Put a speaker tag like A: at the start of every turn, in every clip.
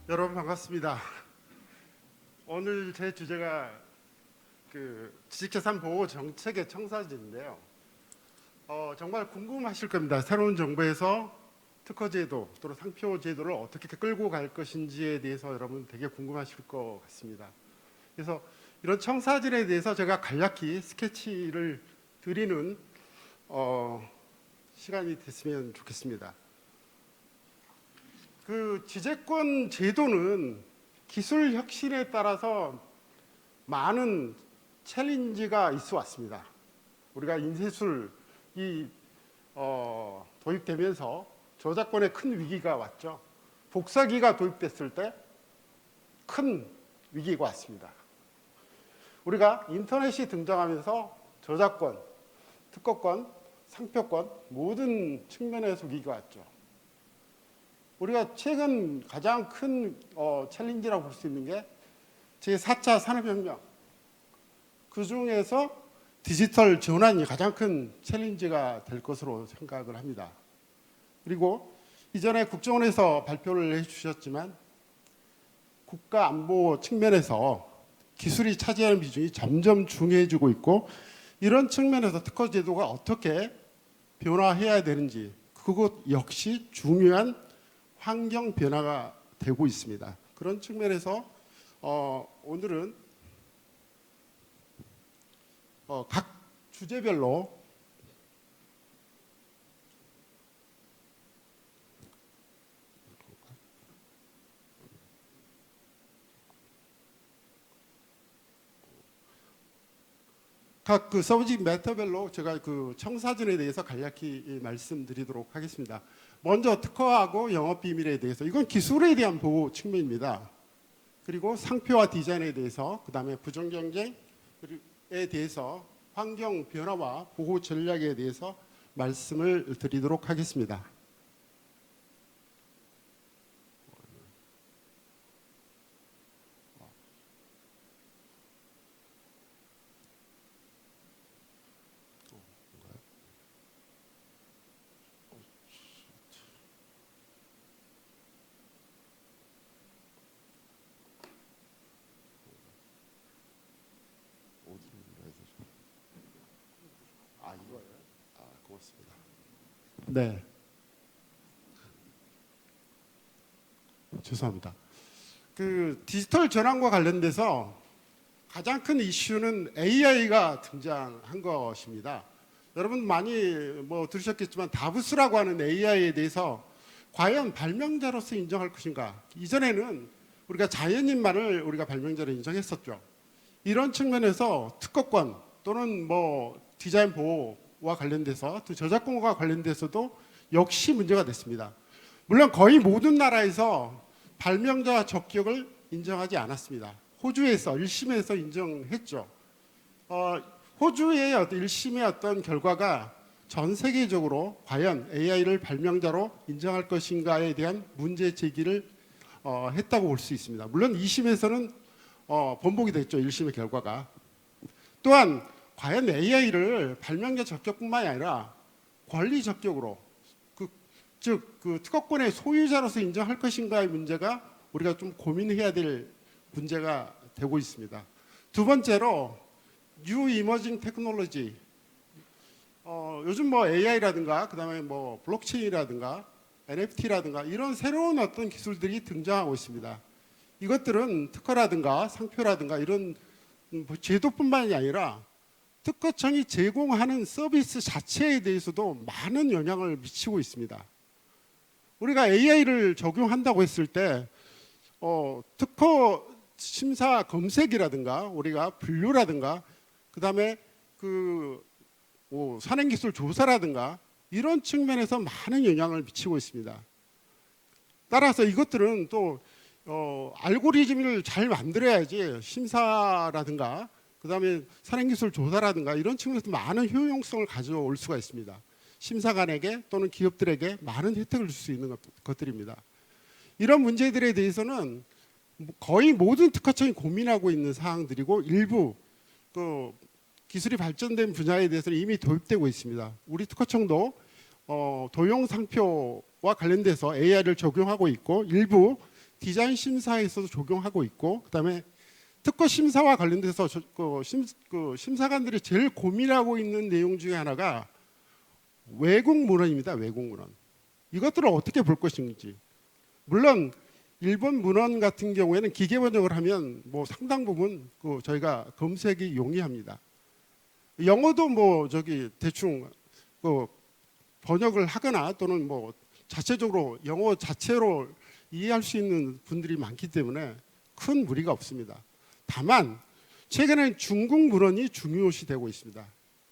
A: 여러분 반갑습니다. 오늘 제 주제가 지식재산 보호 정책의 청사진인데요. 정말 궁금하실 겁니다. 새로운 정부에서 특허제도 또는 상표제도를 어떻게 끌고 갈 것인지에 대해서 여러분 되게 궁금하실 것 같습니다. 그래서 이런 청사진에 대해서 제가 간략히 스케치를 드리는 시간이 됐으면 좋겠습니다. 그 지재권 제도는 기술 혁신에 따라서 많은 챌린지가 있어 왔습니다. 우리가 인쇄술이 도입되면서 저작권에 큰 위기가 왔죠. 복사기가 도입됐을 때 큰 위기가 왔습니다. 우리가 인터넷이 등장하면서 저작권, 특허권, 상표권 모든 측면에서 위기가 왔죠. 우리가 최근 가장 큰 챌린지라고 볼 수 있는 게 제4차 산업혁명, 그 중에서 디지털 전환이 가장 큰 챌린지가 될 것으로 생각을 합니다. 그리고 이전에 국정원에서 발표를 해주셨지만 국가 안보 측면에서 기술이 차지하는 비중이 점점 중요해지고 있고, 이런 측면에서 특허 제도가 어떻게 변화해야 되는지, 그것 역시 중요한 환경 변화가 되고 있습니다. 그런 측면에서 오늘은 각 주제별로 각 그 서브젝트 매터별로 제가 그 청사진에 대해서 간략히 말씀드리도록 하겠습니다. 먼저 특허하고 영업 비밀에 대해서, 이건 기술에 대한 보호 측면입니다. 그리고 상표와 디자인에 대해서, 그 다음에 부정경쟁에 대해서 환경 변화와 보호 전략에 대해서 말씀을 드리도록 하겠습니다. 이거예요? 고맙습니다. 네, 죄송합니다. 그 디지털 전환과 관련돼서 가장 큰 이슈는 AI가 등장한 것입니다. 여러분 많이 들으셨겠지만 다부스라고 하는 AI에 대해서 과연 발명자로서 인정할 것인가? 이전에는 우리가 자연인만을 우리가 발명자로 인정했었죠. 이런 측면에서 특허권 또는 디자인 보호와 관련돼서, 또 저작권과 관련돼서도 역시 문제가 됐습니다. 물론 거의 모든 나라에서 발명자 적격을 인정하지 않았습니다. 호주에서 1심에서 인정했죠. 호주의 1심의 어떤 결과가 전 세계적으로 과연 AI를 발명자로 인정할 것인가에 대한 문제 제기를 했다고 볼 수 있습니다. 물론 2심에서는 번복이 됐죠. 1심의 결과가. 또한 과연 AI를 발명자 적격뿐만이 아니라 권리 적격으로, 즉 특허권의 소유자로서 인정할 것인가의 문제가 우리가 좀 고민해야 될 문제가 되고 있습니다. 두 번째로 뉴 이머징 테크놀로지, 요즘 AI라든가 그다음에 블록체인이라든가 NFT라든가 이런 새로운 어떤 기술들이 등장하고 있습니다. 이것들은 특허라든가 상표라든가 이런 제도뿐만이 아니라 특허청이 제공하는 서비스 자체에 대해서도 많은 영향을 미치고 있습니다. 우리가 AI를 적용한다고 했을 때 특허 심사 검색이라든가 우리가 분류라든가 그다음에 산행기술 조사라든가 이런 측면에서 많은 영향을 미치고 있습니다. 따라서 이것들은 또 알고리즘을 잘 만들어야지 심사라든가 그다음에 산행기술 조사라든가 이런 측면에서 많은 효용성을 가져올 수가 있습니다. 심사관에게 또는 기업들에게 많은 혜택을 줄 수 있는 것들입니다. 이런 문제들에 대해서는 거의 모든 특허청이 고민하고 있는 사항들이고, 일부 기술이 발전된 분야에 대해서는 이미 도입되고 있습니다. 우리 특허청도 도용 상표와 관련돼서 AI를 적용하고 있고, 일부 디자인 심사에서도 적용하고 있고, 그다음에 특허 심사와 관련돼서 심사관들이 제일 고민하고 있는 내용 중에 하나가 외국 문헌입니다. 외국 문헌. 이것들을 어떻게 볼 것인지. 물론 일본 문헌 같은 경우에는 기계 번역을 하면 뭐 상당 부분 저희가 검색이 용이합니다. 영어도 뭐 대충 번역을 하거나 또는 뭐 자체적으로 영어 자체로 이해할 수 있는 분들이 많기 때문에 큰 무리가 없습니다. 다만 최근에 중국 문헌이 중요시 되고 있습니다.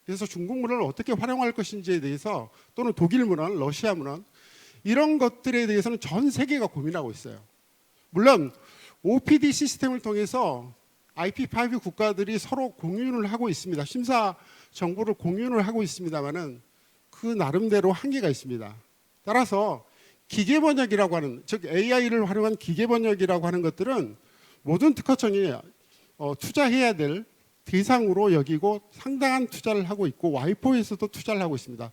A: 그래서 중국 문헌을 어떻게 활용할 것인지에 대해서 또는 독일 문헌, 러시아 문헌 이런 것들에 대해서는 전 세계가 고민하고 있어요. 물론 OPD 시스템을 통해서 IP5 국가들이 서로 공유를 하고 있습니다. 심사 정보를 공유를 하고 있습니다만은 그 나름대로 한계가 있습니다. 따라서 기계 번역이라고 하는, 즉 AI를 활용한 기계 번역이라고 하는 것들은 모든 특허청이 투자해야 될 대상으로 여기고 상당한 투자를 하고 있고 와이포에서도 투자를 하고 있습니다.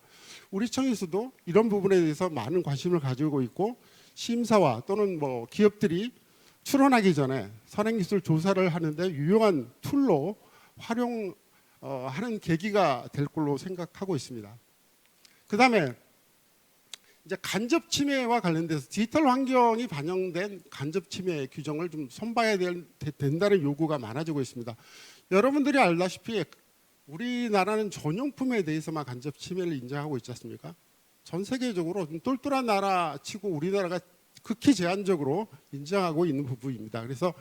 A: 우리 청에서도 이런 부분에 대해서 많은 관심을 가지고 있고 심사와 또는 뭐 기업들이 출원하기 전에 선행기술 조사를 하는데 유용한 툴로 활용하는 계기가 될 걸로 생각하고 있습니다. 그 다음에 이제 간접 침해와 관련돼서 디지털 환경이 반영된 간접 침해 규정을 좀 손봐야 된다는 요구가 많아지고 있습니다. 여러분들이 알다시피 우리나라는 전용품에 대해서만 간접 침해를 인정하고 있지 않습니까? 전 세계적으로 좀 똘똘한 나라치고 우리나라가 극히 제한적으로 인정하고 있는 부분입니다. 그래서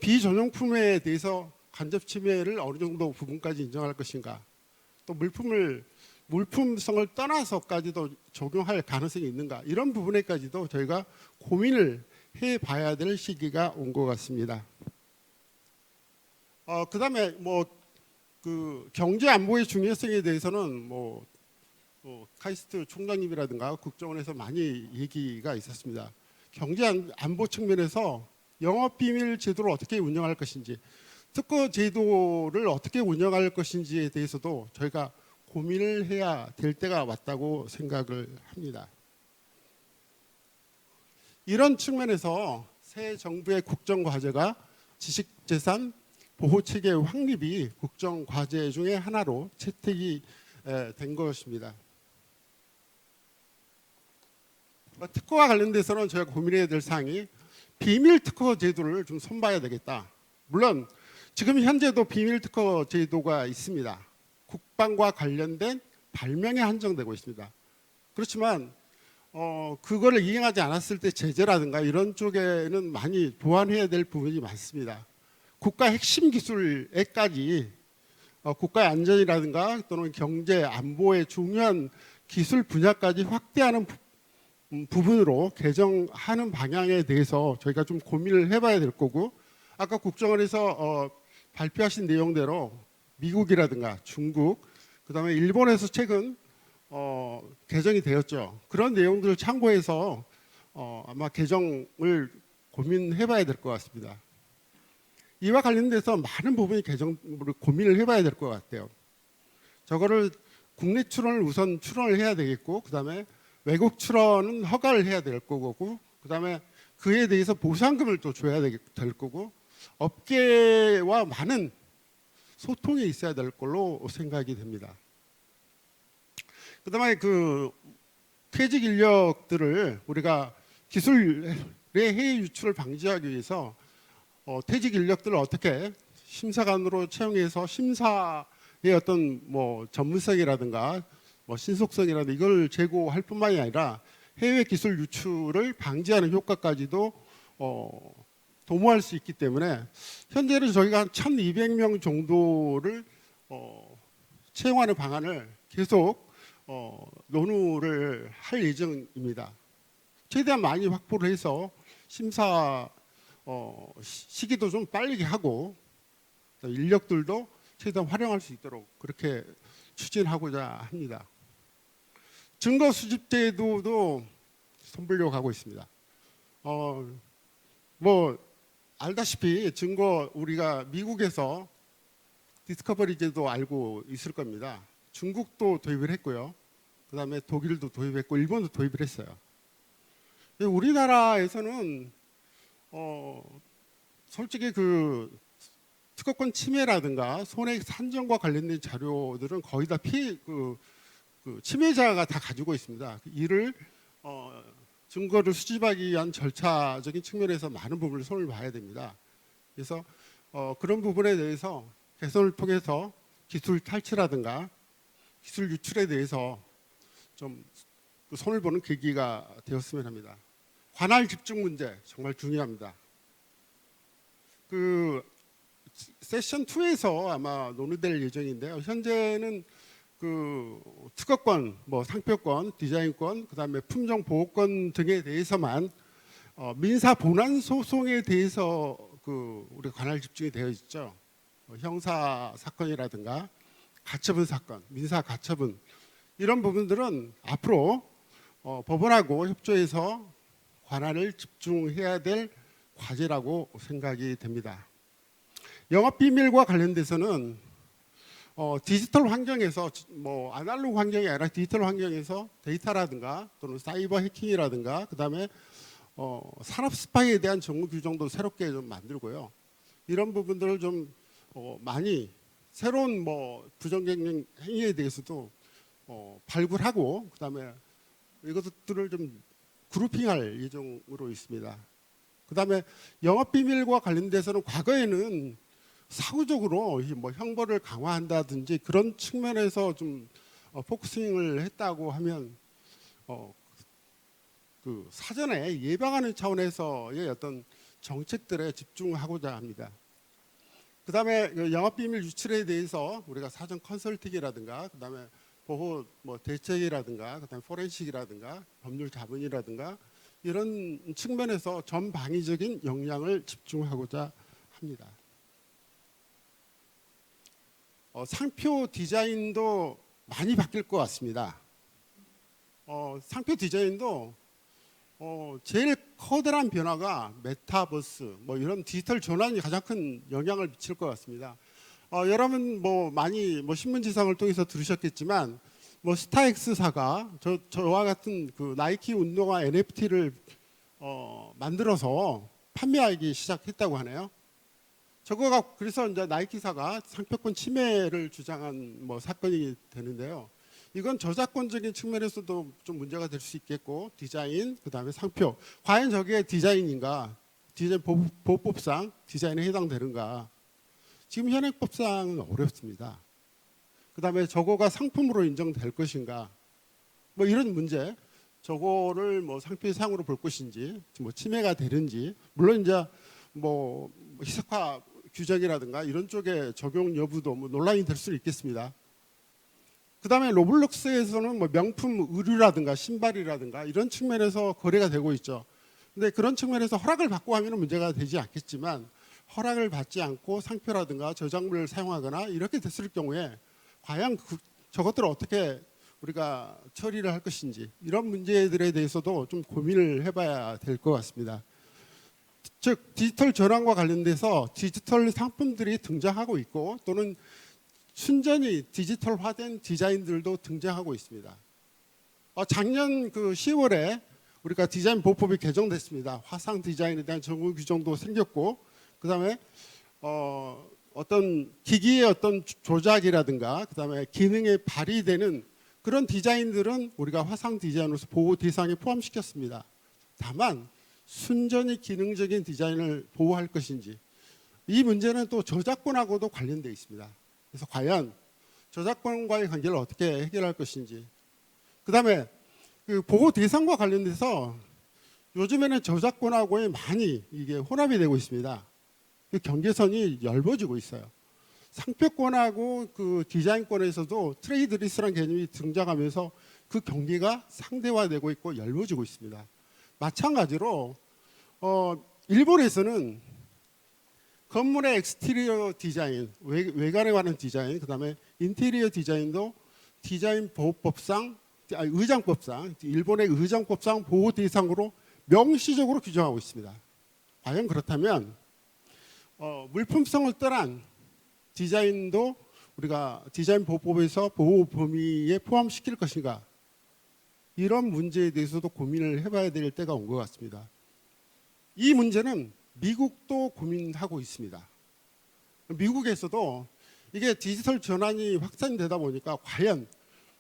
A: 비전용품에 대해서 간접 침해를 어느 정도 부분까지 인정할 것인가, 또 물품성을 떠나서까지도 적용할 가능성이 있는가, 이런 부분에까지도 저희가 고민을 해봐야 될 시기가 온 것 같습니다. 그다음에 경제 안보의 중요성에 대해서는 카이스트 총장님이라든가 국정원에서 많이 얘기가 있었습니다. 경제 안보 측면에서 영업비밀 제도를 어떻게 운영할 것인지, 특허 제도를 어떻게 운영할 것인지에 대해서도 저희가 고민을 해야 될 때가 왔다고 생각을 합니다. 이런 측면에서 새 정부의 국정과제가 지식재산 보호체계 확립이 국정과제 중에 하나로 채택이 된 것입니다. 특허와 관련돼서는 저희가 고민해야 될 사항이 비밀 특허 제도를 좀 손봐야 되겠다. 물론 지금 현재도 비밀 특허 제도가 있습니다. 국방과 관련된 발명에 한정되고 있습니다. 그렇지만 그거를 이행하지 않았을 때 제재라든가 이런 쪽에는 많이 보완해야 될 부분이 많습니다. 국가 핵심 기술에까지 국가의 안전이라든가 또는 경제 안보의 중요한 기술 분야까지 확대하는 부분으로 개정하는 방향에 대해서 저희가 좀 고민을 해봐야 될 거고, 아까 국정원에서 발표하신 내용대로 미국이라든가 중국, 그다음에 일본에서 최근 개정이 되었죠. 그런 내용들을 참고해서 아마 개정을 고민해봐야 될 것 같습니다. 이와 관련돼서 많은 부분이 개정을 고민을 해봐야 될 것 같아요. 저거를 국내 출원을 우선 출원을 해야 되겠고, 그다음에 외국 출원은 허가를 해야 될 거고, 그다음에 그에 대해서 보상금을 또 줘야 될 거고, 업계와 많은 소통이 있어야 될 걸로 생각이 됩니다. 그다음에 퇴직 인력들을 우리가 기술의 해외 유출을 방지하기 위해서 퇴직 인력들을 어떻게 심사관으로 채용해서 심사의 어떤 전문성이라든가 신속성이라든가 이걸 제고할 뿐만이 아니라 해외 기술 유출을 방지하는 효과까지도 도모할 수 있기 때문에 현재는 저희가 한 1,200명 정도를 채용하는 방안을 계속 논의를 할 예정입니다. 최대한 많이 확보를 해서 심사 시기도 좀 빨리 하고 인력들도 최대한 활용할 수 있도록 그렇게 추진하고자 합니다. 증거 수집 제도도 손보려고 하고 있습니다. 알다시피 증거 우리가 미국에서 디스커버리 제도 알고 있을 겁니다. 중국도 도입을 했고요. 그다음에 독일도 도입했고 일본도 도입을 했어요. 우리나라에서는 솔직히 그 특허권 침해라든가 손해 산정과 관련된 자료들은 거의 다 그 침해자가 다 가지고 있습니다. 이를 증거를 수집하기 위한 절차적인 측면에서 많은 부분을 손을 봐야 됩니다. 그래서 그런 부분에 대해서 개선을 통해서 기술 탈취라든가 기술 유출에 대해서 좀 손을 보는 계기가 되었으면 합니다. 관할 집중 문제 정말 중요합니다. 그 세션 2에서 아마 논의될 예정인데요. 현재는 그 특허권, 뭐 상표권, 디자인권, 그다음에 품종 보호권 등에 대해서만 민사 본안 소송에 대해서 그 우리 관할 집중이 되어 있죠. 형사 사건이라든가 가처분 사건, 민사 가처분 이런 부분들은 앞으로 법원하고 협조해서 관할을 집중해야 될 과제라고 생각이 됩니다. 영업 비밀과 관련돼서는 디지털 환경에서 뭐 아날로그 환경이 아니라 디지털 환경에서 데이터라든가 또는 사이버 해킹이라든가 그다음에 산업 스파이에 대한 정부 규정도 새롭게 좀 만들고요. 이런 부분들을 좀 많이 새로운 뭐 부정경영 행위에 대해서도 발굴하고 그다음에 이것들을 좀 그룹핑할 예정으로 있습니다. 그다음에 영업 비밀과 관련돼서는 과거에는 사후적으로 뭐 형벌을 강화한다든지 그런 측면에서 좀 포커싱을 했다고 하면 그 사전에 예방하는 차원에서의 어떤 정책들에 집중하고자 합니다. 그다음에 영업비밀 유출에 대해서 우리가 사전 컨설팅이라든가 그다음에 보호 뭐 대책이라든가 그다음에 포렌식이라든가 법률 자문이라든가 이런 측면에서 전방위적인 역량을 집중하고자 합니다. 상표 디자인도 많이 바뀔 것 같습니다. 상표 디자인도 제일 커다란 변화가 메타버스 뭐 이런 디지털 전환이 가장 큰 영향을 미칠 것 같습니다. 여러분 뭐 많이 뭐 신문지상을 통해서 들으셨겠지만 뭐 스타엑스사가 저와 같은 그 나이키 운동화 NFT를 만들어서 판매하기 시작했다고 하네요. 저거가 그래서 이제 나이키사가 상표권 침해를 주장한 뭐 사건이 되는데요. 이건 저작권적인 측면에서도 좀 문제가 될 수 있겠고 디자인 그다음에 상표 과연 저게 디자인인가 디자인 보호법상 디자인에 해당되는가 지금 현행법상은 어렵습니다. 그다음에 저거가 상품으로 인정될 것인가 뭐 이런 문제 저거를 뭐 상표상으로 볼 것인지 뭐 침해가 되는지 물론 이제 뭐 희석화 규정이라든가 이런 쪽에 적용 여부도 뭐 논란이 될 수는 있겠습니다. 그다음에 로블록스에서는 뭐 명품 의류라든가 신발이라든가 이런 측면에서 거래가 되고 있죠. 근데 그런 측면에서 허락을 받고 하면 문제가 되지 않겠지만 허락을 받지 않고 상표라든가 저작물을 사용하거나 이렇게 됐을 경우에 과연 저것들을 어떻게 우리가 처리를 할 것인지 이런 문제들에 대해서도 좀 고민을 해봐야 될 것 같습니다. 즉 디지털 전환과 관련돼서 디지털 상품들이 등장하고 있고 또는 순전히 디지털화된 디자인들도 등장하고 있습니다. 작년 그 10월에 우리가 디자인 보호법이 개정됐습니다. 화상 디자인에 대한 정부 규정도 생겼고 그다음에 어떤 기기의 어떤 조작이라든가 그다음에 기능에 발휘되는 그런 디자인들은 우리가 화상 디자인으로서 보호 대상에 포함시켰습니다. 다만 순전히 기능적인 디자인을 보호할 것인지 이 문제는 또 저작권하고도 관련되어 있습니다. 그래서 과연 저작권과의 관계를 어떻게 해결할 것인지 그다음에 그 보호 대상과 관련돼서 요즘에는 저작권하고의 많이 이게 혼합이 되고 있습니다. 그 경계선이 엷어지고 있어요. 상표권하고 그 디자인권에서도 트레이드 리스라는 개념이 등장하면서 그 경계가 상대화되고 있고 엷어지고 있습니다. 마찬가지로 일본에서는 건물의 엑스티리어 디자인, 외관에 관한 디자인, 그다음에 인테리어 디자인도 디자인 보호법상, 의장법상, 일본의 의장법상 보호 대상으로 명시적으로 규정하고 있습니다. 과연 그렇다면 물품성을 떠난 디자인도 우리가 디자인 보호법에서 보호 범위에 포함시킬 것인가? 이런 문제에 대해서도 고민을 해봐야 될 때가 온 것 같습니다. 이 문제는 미국도 고민하고 있습니다. 미국에서도 이게 디지털 전환이 확산되다 보니까 과연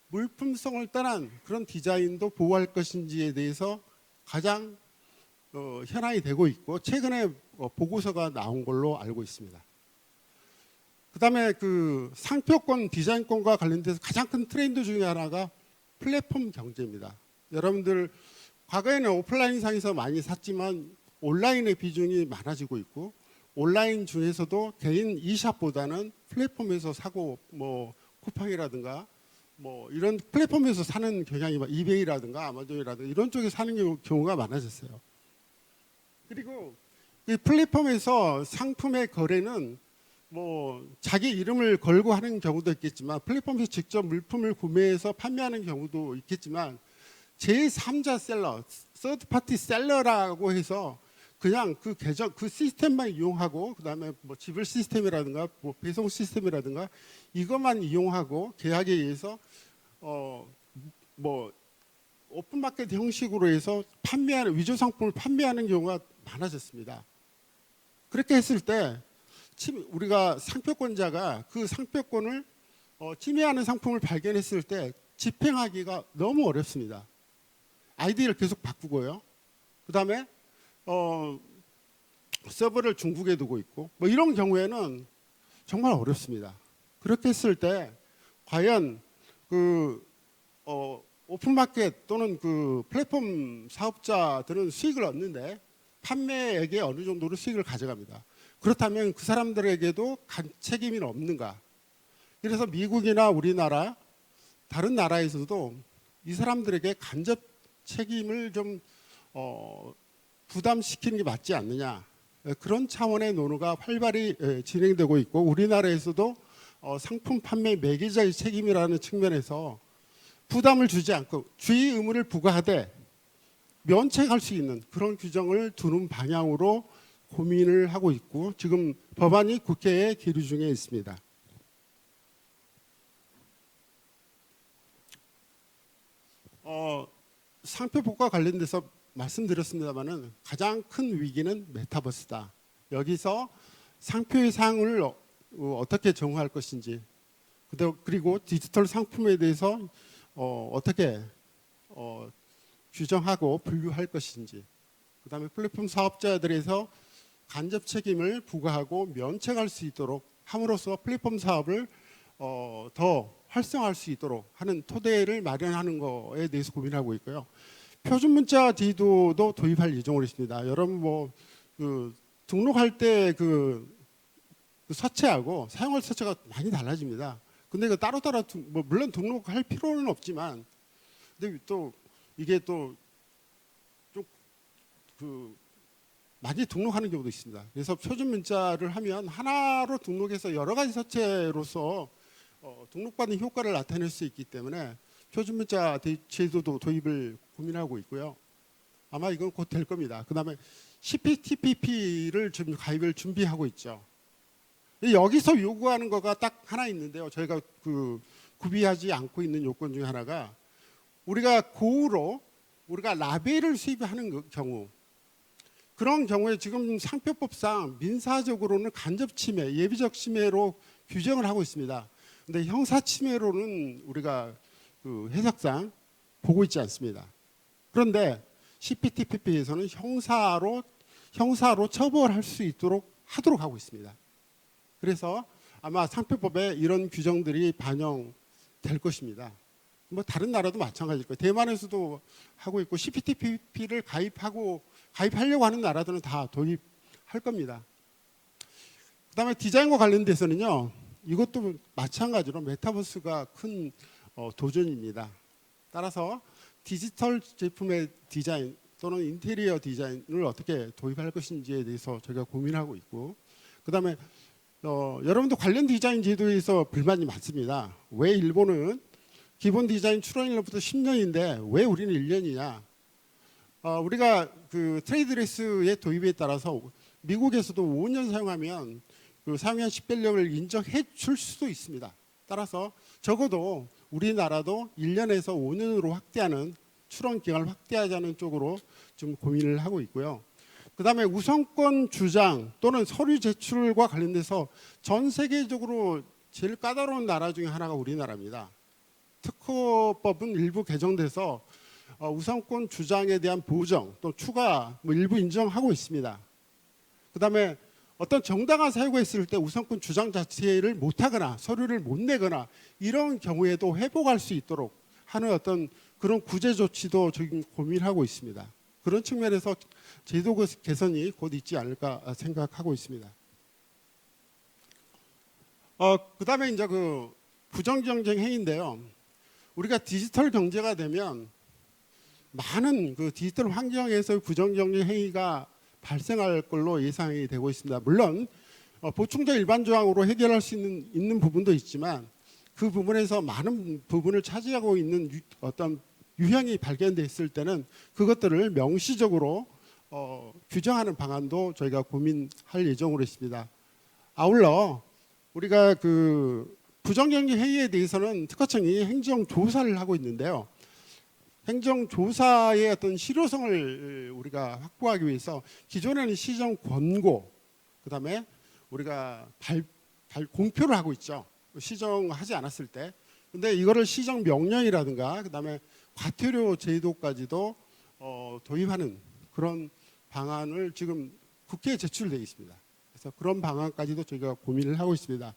A: 물품성을 떠난 그런 디자인도 보호할 것인지에 대해서 가장 현안이 되고 있고, 최근에 보고서가 나온 걸로 알고 있습니다. 그다음에 그 상표권 디자인권과 관련돼서 가장 큰 트렌드 중에 하나가 플랫폼 경제입니다. 여러분들 과거에는 오프라인상에서 많이 샀지만 온라인의 비중이 많아지고 있고, 온라인 중에서도 개인 e샵보다는 플랫폼에서 사고, 뭐 쿠팡이라든가 뭐 이런 플랫폼에서 사는 경향이, 이베이라든가 아마존이라든가 이런 쪽에 사는 경우가 많아졌어요. 그리고 이 플랫폼에서 상품의 거래는 뭐 자기 이름을 걸고 하는 경우도 있겠지만, 플랫폼에서 직접 물품을 구매해서 판매하는 경우도 있겠지만, 제3자 셀러, 서드 파티 셀러라고 해서 그냥 그 계정, 그 시스템만 이용하고, 그다음에 뭐 지불 시스템이라든가 뭐 배송 시스템이라든가 이것만 이용하고 계약에 의해서 뭐 오픈마켓 형식으로 해서 판매하는, 위조 상품을 판매하는 경우가 많아졌습니다. 그렇게 했을 때 우리가 상표권자가 그 상표권을 침해하는 상품을 발견했을 때 집행하기가 너무 어렵습니다. 아이디를 계속 바꾸고요. 그다음에 서버를 중국에 두고 있고, 뭐 이런 경우에는 정말 어렵습니다. 그렇게 했을 때 과연 그 오픈마켓 또는 그 플랫폼 사업자들은 수익을 얻는데 판매액의 어느 정도로 수익을 가져갑니다. 그렇다면 그 사람들에게도 책임이 없는가? 그래서 미국이나 우리나라 다른 나라에서도 이 사람들에게 간접 책임을 좀 부담시키는 게 맞지 않느냐, 그런 차원의 논의가 활발히 진행되고 있고, 우리나라에서도 상품 판매 매개자의 책임이라는 측면에서 부담을 주지 않고 주의 의무를 부과하되 면책할 수 있는 그런 규정을 두는 방향으로 고민을 하고 있고, 지금 법안이 국회에 계류 중에 있습니다. 상표법과 관련돼서 말씀드렸습니다만은 가장 큰 위기는 메타버스다. 여기서 상표의 사항을 어떻게 정할 것인지, 그리고 디지털 상품에 대해서 어떻게 규정하고 분류할 것인지, 그다음에 플랫폼 사업자들에서 간접 책임을 부과하고 면책할 수 있도록 함으로써 플랫폼 사업을 더 활성화할 수 있도록 하는 토대를 마련하는 거에 대해서 고민하고 있고요. 표준 문자 제도도 도입할 예정으로 있습니다. 여러분 뭐 그 등록할 때 그 서체하고 사용할 서체가 많이 달라집니다. 근데 그 따로따로 뭐 물론 등록할 필요는 없지만, 근데 또 이게 또 좀 그 많이 등록하는 경우도 있습니다. 그래서 표준 문자를 하면 하나로 등록해서 여러 가지 서체로서 등록받는 효과를 나타낼 수 있기 때문에 표준 문자 제도도 도입을 고민하고 있고요. 아마 이건 곧 될 겁니다. 그다음에 CPTPP를 지금 가입을 준비하고 있죠. 여기서 요구하는 거가 딱 하나 있는데요. 저희가 그 구비하지 않고 있는 요건 중에 하나가, 우리가 고의로 우리가 라벨을 수입하는 경우, 그런 경우에 지금 상표법상 민사적으로는 간접 침해, 예비적 침해로 규정을 하고 있습니다. 근데 형사 침해로는 우리가 그 해석상 보고 있지 않습니다. 그런데 CPTPP에서는 형사로 처벌할 수 있도록 하도록 하고 있습니다. 그래서 아마 상표법에 이런 규정들이 반영될 것입니다. 뭐 다른 나라도 마찬가지일 거예요. 대만에서도 하고 있고, CPTPP를 가입하려고 하는 나라들은 다 도입할 겁니다. 그다음에 디자인과 관련돼서는요, 이것도 마찬가지로 메타버스가 큰 도전입니다. 따라서 디지털 제품의 디자인 또는 인테리어 디자인을 어떻게 도입할 것인지에 대해서 저희가 고민하고 있고, 그다음에 여러분도 관련 디자인 제도에서 불만이 많습니다. 왜 일본은 기본 디자인 출원일로부터 10년인데 왜 우리는 1년이냐? 우리가 그 트레이드레스의 도입에 따라서 미국에서도 5년 사용하면 그 사용한 식별력을 인정해 줄 수도 있습니다. 따라서 적어도 우리나라도 1년에서 5년으로 확대하는 출원 기간을 확대하자는 쪽으로 좀 고민을 하고 있고요. 그다음에 우선권 주장 또는 서류 제출과 관련돼서 전 세계적으로 제일 까다로운 나라 중에 하나가 우리나라입니다. 특허법은 일부 개정돼서 우선권 주장에 대한 보정 또 추가 일부 인정하고 있습니다. 그다음에 어떤 정당한 사유가 있을 때 우선권 주장 자체를 못하거나 서류를 못 내거나 이런 경우에도 회복할 수 있도록 하는 어떤 그런 구제 조치도 지금 고민하고 있습니다. 그런 측면에서 제도 개선이 곧 있지 않을까 생각하고 있습니다. 그다음에 이제 그 부정경쟁 행위인데요. 우리가 디지털 경제가 되면 많은 그 디지털 환경에서 부정경쟁 행위가 발생할 걸로 예상이 되고 있습니다. 물론 보충적 일반 조항으로 해결할 수 있는 부분도 있지만 그 부분에서 많은 부분을 차지하고 있는 어떤 유형이 발견됐을 때는 그것들을 명시적으로 규정하는 방안도 저희가 고민할 예정으로 있습니다. 아울러 우리가 그 부정경쟁 행위에 대해서는 특허청이 행정조사를 하고 있는데요. 행정조사의 어떤 실효성을 우리가 확보하기 위해서 기존에는 시정 권고, 그다음에 우리가 공표를 하고 있죠. 시정하지 않았을 때. 근데 이거를 시정 명령이라든가 그다음에 과태료 제도까지도 도입하는 그런 방안을 지금 국회에 제출되어 있습니다. 그래서 그런 방안까지도 저희가 고민을 하고 있습니다.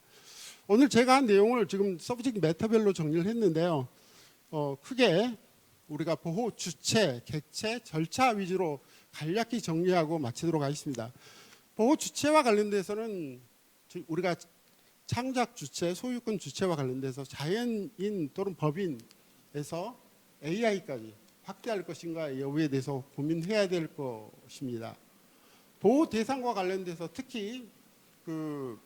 A: 오늘 제가 한 내용을 지금 서브젝트 매터별로 정리를 했는데요. 크게 우리가 보호 주체, 객체, 절차 위주로 간략히 정리하고 마치도록 하겠습니다. 보호 주체와 관련돼서는 우리가 창작 주체, 소유권 주체와 관련돼서 자연인 또는 법인에서 AI까지 확대할 것인가 여부에 대해서 고민해야 될 것입니다. 보호 대상과 관련돼서 특히 그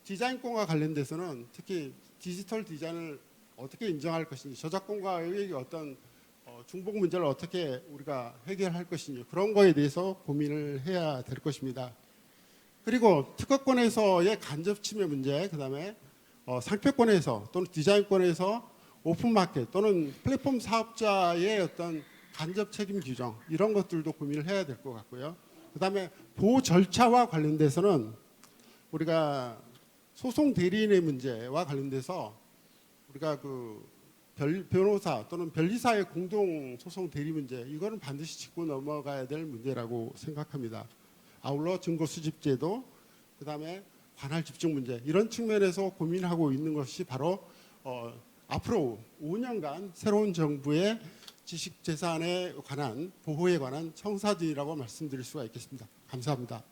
A: 디자인권과 관련돼서는 특히 디지털 디자인을 어떻게 인정할 것인지, 저작권과의 어떤 중복 문제를 어떻게 우리가 해결할 것인지 그런 거에 대해서 고민을 해야 될 것입니다. 그리고 특허권에서의 간접 침해 문제, 그다음에 상표권에서 또는 디자인권에서 오픈마켓 또는 플랫폼 사업자의 어떤 간접 책임 규정 이런 것들도 고민을 해야 될 것 같고요. 그다음에 보호 절차와 관련돼서는 우리가 소송 대리인의 문제와 관련돼서 우리가 그 변호사 또는 변리사의 공동 소송 대리 문제 이거는 반드시 짚고 넘어가야 될 문제라고 생각합니다. 아울러 증거 수집 제도, 그다음에 관할 집중 문제 이런 측면에서 고민하고 있는 것이 바로 앞으로 5년간 새로운 정부의 지식재산에 관한 보호에 관한 청사진이라고 말씀드릴 수가 있겠습니다. 감사합니다.